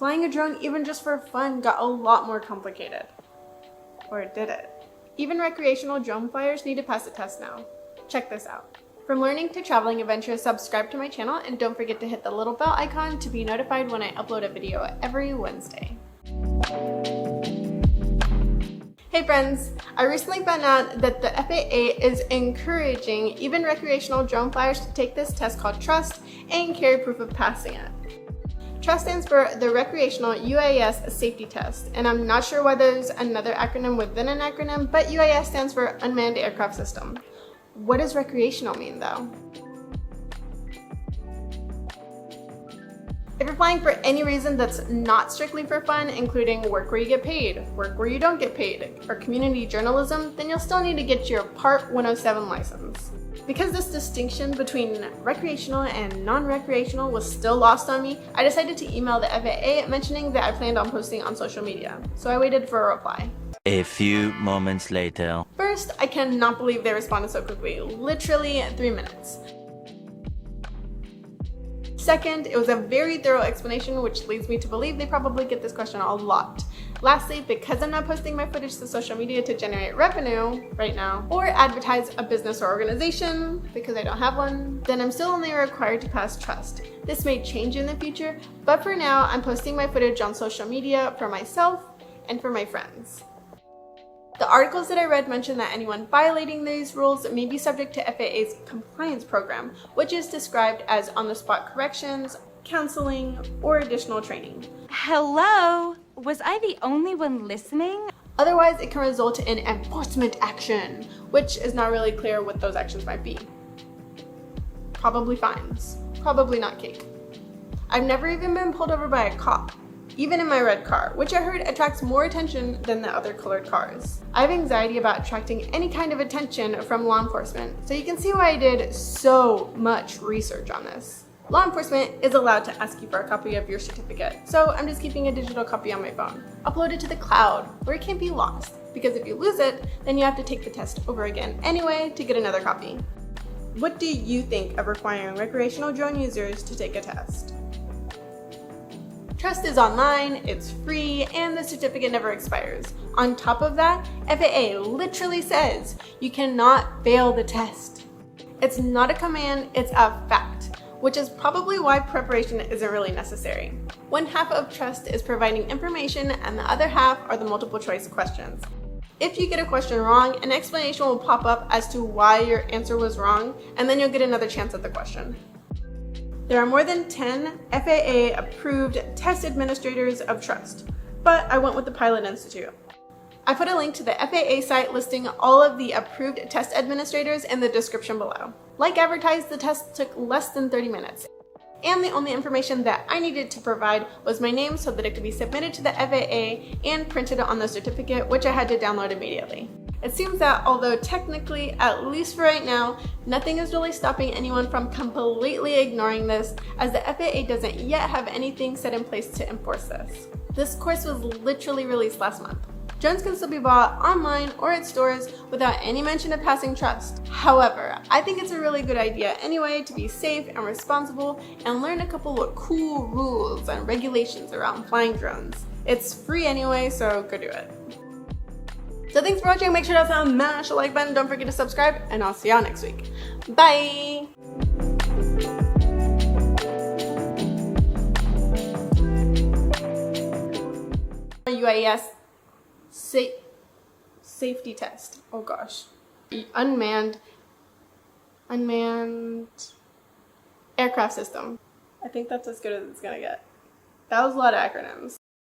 flying a drone even just for fun got a lot more complicated. Or did it? Even recreational drone flyers need to pass a test now. Check this out. From learning to traveling adventures, subscribe to my channel and don't forget to hit the little bell icon to be notified when I upload a video every Wednesday. Hey friends, I recently found out that the FAA is encouraging even recreational drone flyers to take this test called TRUST and carry proof of passing it. TRUST stands for the Recreational UAS Safety Test, and I'm not sure why there's another acronym within an acronym, but UAS stands for Unmanned Aircraft System. What does recreational mean though? If you're flying for any reason that's not strictly for fun, including work where you get paid, work where you don't get paid, or community journalism, then you'll still need to get your Part 107 license. Because this distinction between recreational and non-recreational was still lost on me, I decided to email the FAA mentioning that I planned on posting on social media, so I waited for a reply. A few moments later. First, I cannot believe they responded so quickly, literally 3 minutes. Second, it was a very thorough explanation, which leads me to believe they probably get this question a lot. Lastly, because I'm not posting my footage to social media to generate revenue right now, or advertise a business or organization because I don't have one, then I'm still only required to pass TRUST. This may change in the future, but for now, I'm posting my footage on social media for myself and for my friends. The articles that I read mention that anyone violating these rules may be subject to FAA's compliance program, which is described as on-the-spot corrections, counseling, or additional training. Hello? Was I the only one listening? Otherwise, it can result in enforcement action, which is not really clear what those actions might be. Probably fines. Probably not cake. I've never even been pulled over by a cop, even in my red car, which I heard attracts more attention than the other colored cars. I have anxiety about attracting any kind of attention from law enforcement, so you can see why I did so much research on this. Law enforcement is allowed to ask you for a copy of your certificate, so I'm just keeping a digital copy on my phone. Upload it to the cloud, where it can't be lost, because if you lose it, then you have to take the test over again anyway to get another copy. What do you think of requiring recreational drone users to take a test? TRUST is online, it's free, and the certificate never expires. On top of that, FAA literally says you cannot fail the test. It's not a command, it's a fact, which is probably why preparation isn't really necessary. One half of TRUST is providing information and the other half are the multiple choice questions. If you get a question wrong, an explanation will pop up as to why your answer was wrong, and then you'll get another chance at the question. There are more than 10 FAA approved test administrators of TRUST, but I went with the Pilot Institute. I put a link to the FAA site listing all of the approved test administrators in the description below. Like advertised, the test took less than 30 minutes, and the only information that I needed to provide was my name so that it could be submitted to the FAA and printed on the certificate, which I had to download immediately. It seems that although technically, at least for right now, nothing is really stopping anyone from completely ignoring this, as the FAA doesn't yet have anything set in place to enforce this. This course was literally released last month. Drones can still be bought online or at stores without any mention of passing TRUST. However, I think it's a really good idea anyway to be safe and responsible and learn a couple of cool rules and regulations around flying drones. It's free anyway, so go do it. So thanks for watching, make sure to smash the like button, don't forget to subscribe, and I'll see y'all next week. Bye! UAS safety test. Oh gosh. Unmanned aircraft system. I think that's as good as it's gonna get. That was a lot of acronyms.